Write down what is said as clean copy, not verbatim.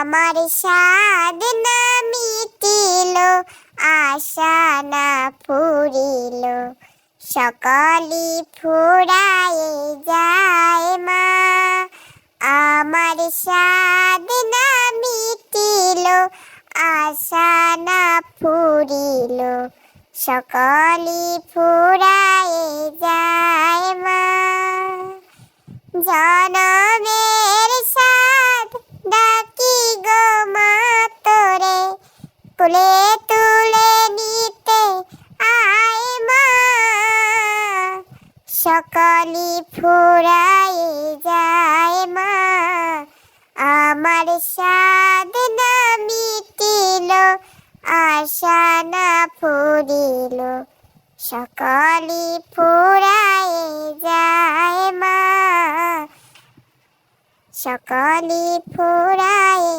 আমার সাধ না মিটিল, আশা না ফুরিল, সকলি ফুরায়ে যায় মা। আমার সাধ না মিটিল, আশা না ফুরিল, সকলি ফুরায়ে যায় মা। জনমের সাধ ডাকি গো মা তোরে, কুলে তুলে নিতে আয় মা। সকলি ফুরায়ে যায় মা, আমার সাধ না মিটিল, আশা না ফুরিল, সকলি ফুরায়ে যায় মা, সকলি ফুরায়ে